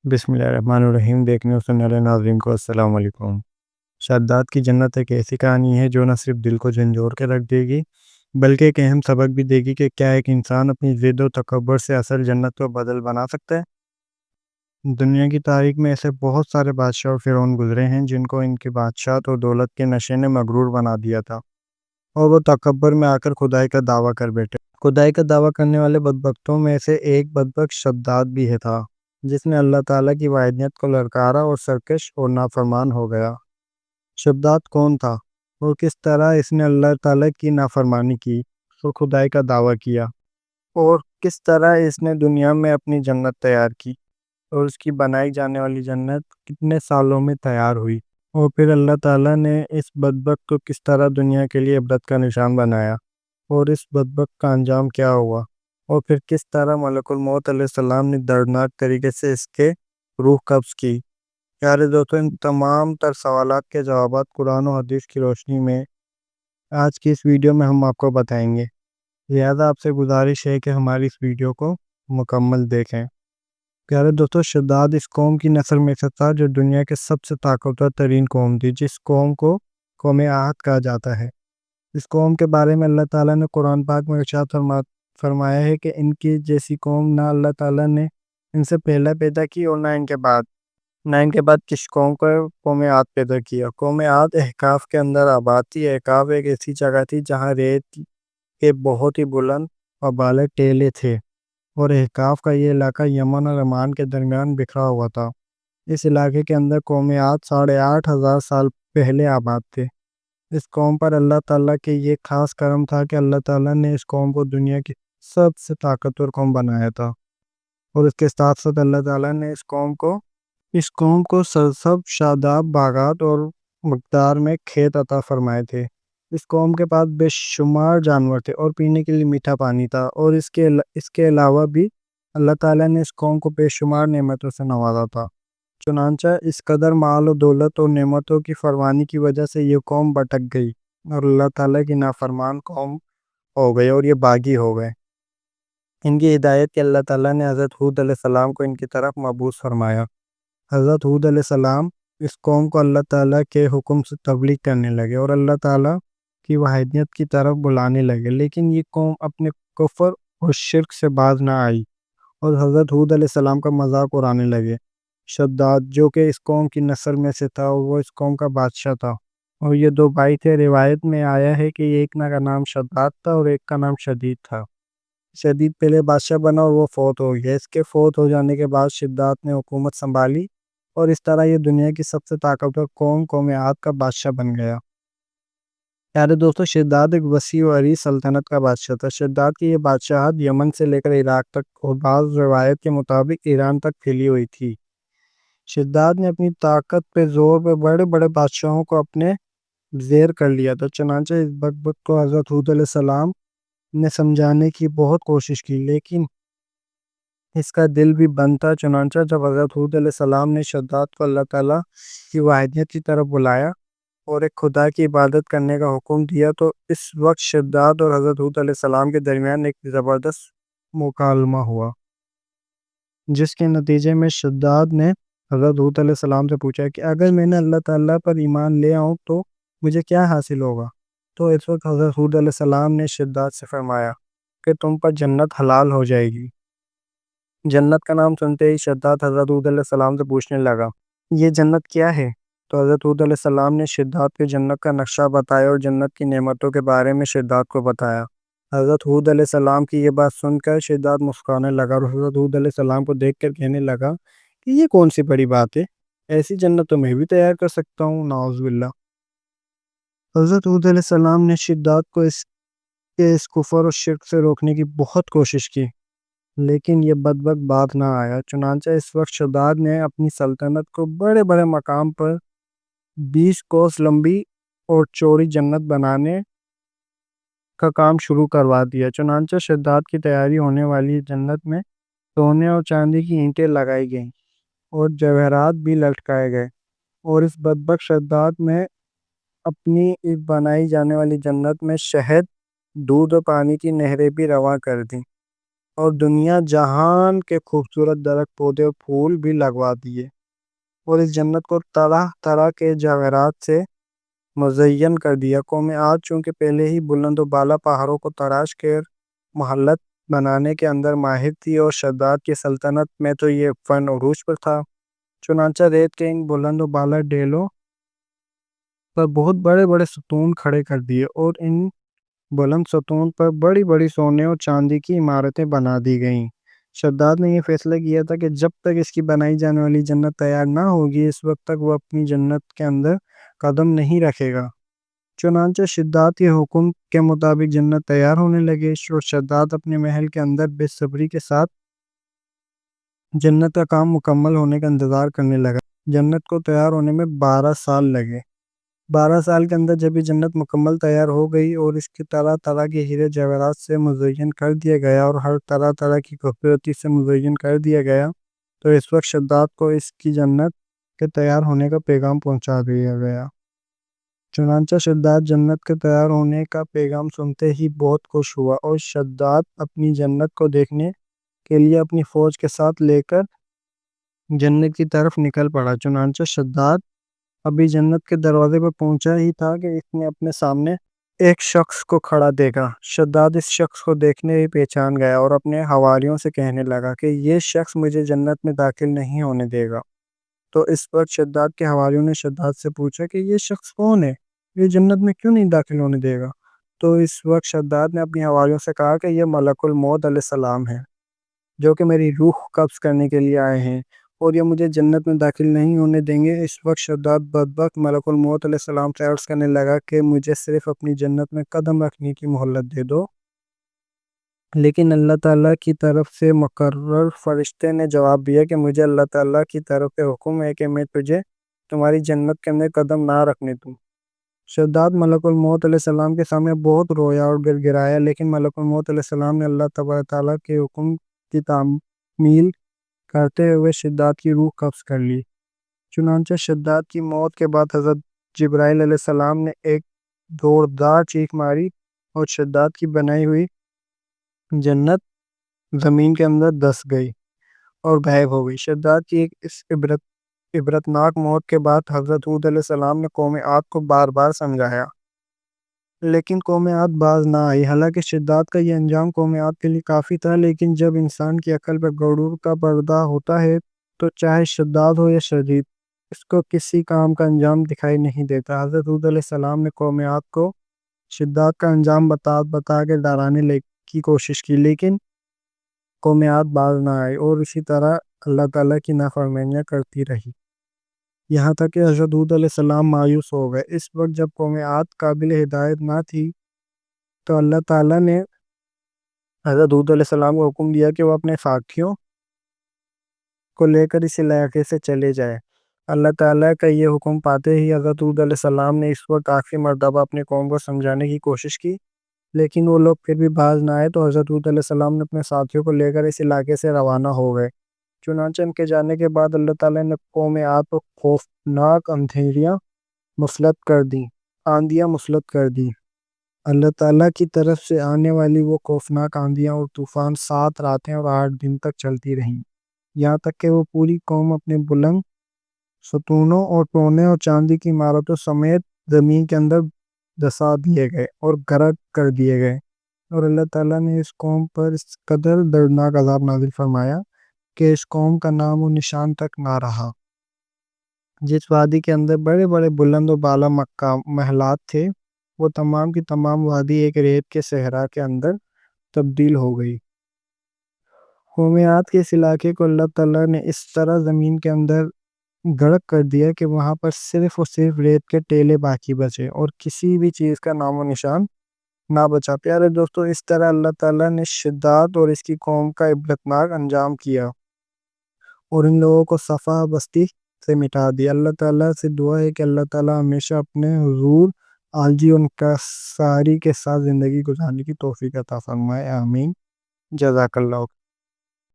بسم اللہ الرحمن الرحیم۔ دیکھنے اور سننے والے ناظرین کو السلام علیکم۔ شداد کی جنت ایک ایسی کہانی ہے جو نہ صرف دل کو جھنجھوڑ کے رکھ دے گی بلکہ ایک اہم سبق بھی دے گی کہ کیا ایک انسان اپنی ضد و تکبر سے اصل جنت کو بدل بنا سکتا ہے۔ دنیا کی تاریخ میں ایسے بہت سارے بادشاہ اور فرعون گزرے ہیں جن کو ان کی بادشاہت اور دولت کے نشے نے مغرور بنا دیا تھا، اور وہ تکبر میں آ کر خدائی کا دعویٰ کر بیٹھے۔ خدائی کا دعویٰ کرنے والے بدبختوں میں سے ایک بدبخت شداد بھی تھا، جس نے اللہ تعالیٰ کی واحدانیت کو للکارا اور سرکش اور نافرمان ہو گیا۔ شداد کون تھا اور کس طرح اس نے اللہ تعالیٰ کی نافرمانی کی اور خدائی کا دعویٰ کیا، اور کس طرح اس نے دنیا میں اپنی جنت تیار کی، اور اس کی بنائی جانے والی جنت کتنے سالوں میں تیار ہوئی، اور پھر اللہ تعالیٰ نے اس بدبخت کو کس طرح دنیا کے لیے عبرت کا نشان بنایا، اور اس بدبخت کا انجام کیا ہوا، اور پھر کس طرح ملک الموت علیہ السلام نے دردناک طریقے سے اس کے روح قبض کی۔ پیارے دوستو، ان تمام تر سوالات کے جوابات قرآن و حدیث کی روشنی میں آج کی اس ویڈیو میں ہم آپ کو بتائیں گے، لہذا آپ سے گزارش ہے کہ ہماری اس ویڈیو کو مکمل دیکھیں۔ پیارے دوستو، شداد اس قوم کی نسل میں سے تھا جو دنیا کے سب سے طاقتور ترین قوم تھی، جس قوم کو قوم عاد کہا جاتا ہے۔ اس قوم کے بارے میں اللہ تعالیٰ نے قرآن پاک میں ارشاد فرمایا ہے کہ ان کی جیسی قوم نہ اللہ تعالیٰ نے ان سے پہلے پیدا کی اور نہ ان کے بعد کس قوم کو قوم عاد پیدا کیا۔ قوم عاد احقاف کے اندر آباد تھی۔ احقاف ایک ایسی جگہ تھی جہاں ریت کے بہت ہی بلند اور بالے ٹیلے تھے، اور احقاف کا یہ علاقہ یمن اور عمان کے درمیان بکھرا ہوا تھا۔ اس علاقے کے اندر قوم عاد 8,500 سال پہلے آباد تھے۔ اس قوم پر اللہ تعالیٰ کے یہ خاص کرم تھا کہ اللہ تعالیٰ نے اس قوم کو دنیا کی سب سے طاقتور قوم بنایا تھا، اور اس کے ساتھ ساتھ اللہ تعالیٰ نے اس قوم کو سرسبز شاداب باغات اور مقدار میں کھیت عطا فرمائے تھے۔ اس قوم کے پاس بے شمار جانور تھے اور پینے کے لیے میٹھا پانی تھا، اور اس کے علاوہ بھی اللہ تعالیٰ نے اس قوم کو بے شمار نعمتوں سے نوازا تھا۔ چنانچہ اس قدر مال و دولت اور نعمتوں کی فراوانی کی وجہ سے یہ قوم بھٹک گئی اور اللہ تعالیٰ کی نافرمان قوم ہو گئی، اور یہ باغی ہو گئے۔ ان کی ہدایت کے اللہ تعالیٰ نے حضرت ہود علیہ السلام کو ان کی طرف مبعوث فرمایا۔ حضرت ہود علیہ السلام اس قوم کو اللہ تعالیٰ کے حکم سے تبلیغ کرنے لگے اور اللہ تعالیٰ کی وحدانیت کی طرف بلانے لگے، لیکن یہ قوم اپنے کفر اور شرک سے باز نہ آئی اور حضرت ہود علیہ السلام کا مذاق اڑانے لگے۔ شداد جو کہ اس قوم کی نسل میں سے تھا، اور وہ اس قوم کا بادشاہ تھا، اور یہ دو بھائی تھے۔ روایت میں آیا ہے کہ ایک کا نام شداد تھا اور ایک کا نام شدید تھا۔ شدید پہلے بادشاہ بنا اور وہ فوت ہو گیا۔ اس کے فوت ہو جانے کے بعد شداد نے حکومت سنبھالی، اور اس طرح یہ دنیا کی سب سے طاقتور قوم عاد کا بادشاہ بن گیا۔ پیارے دوستو، شداد ایک وسیع و عریض سلطنت کا بادشاہ تھا۔ شداد کی یہ بادشاہت یمن سے لے کر عراق تک اور بعض روایت کے مطابق ایران تک پھیلی ہوئی تھی۔ شداد نے اپنی طاقت پہ زور پہ بڑے بڑے بادشاہوں کو اپنے زیر کر لیا تھا۔ چنانچہ اس بدبخت کو حضرت ہود علیہ السلام نے سمجھانے کی بہت کوشش کی، لیکن اس کا دل بھی بند تھا۔ چنانچہ جب حضرت ہود علیہ السلام نے شداد کو اللہ تعالیٰ کی وحدانیت کی طرف بلایا اور ایک خدا کی عبادت کرنے کا حکم دیا، تو اس وقت شداد اور حضرت ہود علیہ السلام کے درمیان ایک زبردست مکالمہ ہوا، جس کے نتیجے میں شداد نے حضرت ہود علیہ السلام سے پوچھا کہ اگر میں نے اللہ تعالیٰ پر ایمان لے آؤں تو مجھے کیا حاصل ہوگا؟ تو اس وقت حضرت ہود علیہ السلام نے شداد سے فرمایا کہ تم پر جنت حلال ہو جائے گی۔ جنت کا نام سنتے ہی شداد حضرت ہود علیہ السلام سے پوچھنے لگا، یہ جنت کیا ہے؟ تو حضرت ہود علیہ السلام نے شداد کو جنت کا نقشہ بتایا اور جنت کی نعمتوں کے بارے میں شداد کو بتایا۔ حضرت ہود علیہ السلام کی یہ بات سن کر شداد مسکرانے لگا اور حضرت ہود علیہ السلام کو دیکھ کر کہنے لگا کہ یہ کون سی بڑی بات ہے، ایسی جنت تو میں بھی تیار کر سکتا ہوں، نعوذ باللہ۔ حضرت ہود علیہ السلام نے شداد کو اس کفر اور شرک سے روکنے کی بہت کوشش کی، لیکن یہ بدبخت باز نہ آیا۔ چنانچہ اس وقت شداد نے اپنی سلطنت کو بڑے بڑے مقام پر 20 کوس لمبی اور چوڑی جنت بنانے کا کام شروع کروا دیا۔ چنانچہ شداد کی تیاری ہونے والی جنت میں سونے اور چاندی کی اینٹیں لگائی گئیں اور جواہرات بھی لٹکائے گئے، اور اس بدبخت شداد میں اپنی اس بنائی جانے والی جنت میں شہد، دودھ اور پانی کی نہریں بھی رواں کر دیں، اور دنیا جہان کے خوبصورت درخت پودے اور پھول بھی لگوا دیے، اور اس جنت کو طرح طرح کے جواہرات سے مزین کر دیا۔ قوم عاد چونکہ پہلے ہی بلند و بالا پہاڑوں کو تراش کر محلت بنانے کے اندر ماہر تھی، اور شداد کی سلطنت میں تو یہ فن عروج پر تھا۔ چنانچہ ریت کے ان بلند و بالا ڈیلوں پر بہت بڑے بڑے ستون کھڑے کر دیے، اور ان بلند ستون پر بڑی بڑی سونے اور چاندی کی عمارتیں بنا دی گئیں۔ شداد نے یہ فیصلہ کیا تھا کہ جب تک اس کی بنائی جانے والی جنت تیار نہ ہوگی، اس وقت تک وہ اپنی جنت کے اندر قدم نہیں رکھے گا۔ چنانچہ شداد کے حکم کے مطابق جنت تیار ہونے لگے، اور شداد اپنے محل کے اندر بے صبری کے ساتھ جنت کا کام مکمل ہونے کا انتظار کرنے لگا۔ جنت کو تیار ہونے میں 12 سال لگے۔ 12 سال کے اندر جب یہ جنت مکمل تیار ہو گئی اور اس کی طرح طرح کے ہیرے جواہرات سے مزین کر دیا گیا، اور ہر طرح طرح کی خوبصورتی سے مزین کر دیا گیا، تو اس وقت شداد کو اس کی جنت کے تیار ہونے کا پیغام پہنچا دیا گیا۔ چنانچہ شداد جنت کے تیار ہونے کا پیغام سنتے ہی بہت خوش ہوا، اور شداد اپنی جنت کو دیکھنے کے لیے اپنی فوج کے ساتھ لے کر جنت کی طرف نکل پڑا۔ چنانچہ شداد ابھی جنت کے دروازے پر پہنچا ہی تھا کہ اس نے اپنے سامنے ایک شخص کو کھڑا دیکھا۔ شداد اس شخص کو دیکھنے ہی پہچان گیا، اور اپنے حواریوں سے کہنے لگا کہ یہ شخص مجھے جنت میں داخل نہیں ہونے دے گا۔ تو اس وقت شداد کے حواریوں نے شداد سے پوچھا کہ یہ شخص کون ہے، یہ جنت میں کیوں نہیں داخل ہونے دے گا؟ تو اس وقت شداد نے اپنی حواریوں سے کہا کہ یہ ملک الموت علیہ السلام ہے، جو کہ میری روح قبض کرنے کے لیے آئے ہیں، اور یہ مجھے جنت میں داخل نہیں ہونے دیں گے۔ اس وقت شداد بدبخت ملک الموت علیہ السلام سے عرض کرنے لگا کہ مجھے صرف اپنی جنت میں قدم رکھنے کی مہلت دے دو۔ لیکن اللہ تعالیٰ کی طرف سے مقرر فرشتے نے جواب دیا کہ مجھے اللہ تعالیٰ کی طرف سے حکم ہے کہ میں تجھے تمہاری جنت کے اندر قدم نہ رکھنے دوں۔ شداد ملک الموت علیہ السلام کے سامنے بہت رویا اور گر گرایا، لیکن ملک الموت علیہ السلام نے اللہ تبارک تعالیٰ کے حکم کی تعمیل کرتے ہوئے شداد کی روح قبض کر لی۔ چنانچہ شداد کی موت کے بعد حضرت جبرائیل علیہ السلام نے ایک زوردار چیخ ماری، اور شداد کی بنائی ہوئی جنت زمین کے اندر دس گئی اور غائب ہو گئی۔ شداد کی اس عبرتناک موت کے بعد حضرت ہود علیہ السلام نے قوم عاد کو بار بار سمجھایا، لیکن قوم عاد باز نہ آئی۔ حالانکہ شداد کا یہ انجام قوم عاد کے لیے کافی تھا، لیکن جب انسان کی عقل پر غرور کا پردہ ہوتا ہے تو چاہے شداد ہو یا شدید، اس کو کسی کام کا انجام دکھائی نہیں دیتا۔ حضرت ہود علیہ السلام نے قوم عاد کو شداد کا انجام بتا بتا کے ڈرانے کی کوشش کی، لیکن قوم عاد باز نہ آئی، اور اسی طرح اللہ تعالیٰ کی نافرمانیاں کرتی رہی، یہاں تک کہ حضرت ہود علیہ السلام مایوس ہو گئے۔ اس وقت جب قوم عاد قابل ہدایت نہ تھی، تو اللہ تعالیٰ نے حضرت ہود علیہ السلام کو حکم دیا کہ وہ اپنے ساتھیوں کو لے کر اس علاقے سے چلے جائے۔ اللہ تعالیٰ کا یہ حکم پاتے ہی حضرت ہود علیہ السلام نے اس وقت آخری مرتبہ اپنی قوم کو سمجھانے کی کوشش کی، لیکن وہ لوگ پھر بھی باز نہ آئے، تو حضرت ہود علیہ السلام نے اپنے ساتھیوں کو لے کر اس علاقے سے روانہ ہو گئے۔ چنانچہ ان کے جانے کے بعد اللہ تعالیٰ نے قوم عاد کو خوفناک آندیاں مسلط کر دی۔ اللہ تعالیٰ کی طرف سے آنے والی وہ خوفناک آندیاں اور طوفان 7 راتیں اور 8 دن تک چلتی رہیں، یہاں تک کہ وہ پوری قوم اپنے بلند ستونوں اور سونے اور چاندی کی عمارتوں سمیت زمین کے اندر دسا دیے گئے اور غرق کر دیے گئے، اور اللہ تعالیٰ نے اس قوم پر اس قدر دردناک عذاب نازل فرمایا کہ اس قوم کا نام و نشان تک نہ رہا۔ جس وادی کے اندر بڑے بڑے بلند و بالا محلات تھے، وہ تمام کی تمام وادی ایک ریت کے صحرا کے اندر تبدیل ہو گئی۔ قوم عاد کے اس علاقے کو اللہ تعالیٰ نے اس طرح زمین کے اندر غرق کر دیا کہ وہاں پر صرف اور صرف ریت کے ٹیلے باقی بچے، اور کسی بھی چیز کا نام و نشان نہ بچا۔ پیارے دوستو، اس طرح اللہ تعالیٰ نے شداد اور اس کی قوم کا عبرتناک انجام کیا، اور ان لوگوں کو صفحہ بستی سے مٹا دیا۔ اللہ تعالیٰ سے دعا ہے کہ اللہ تعالیٰ ہمیشہ اپنے حضور عاجزی اور انکساری کے ساتھ زندگی گزارنے کی توفیق عطا فرمائے، آمین۔ جزاک اللہ۔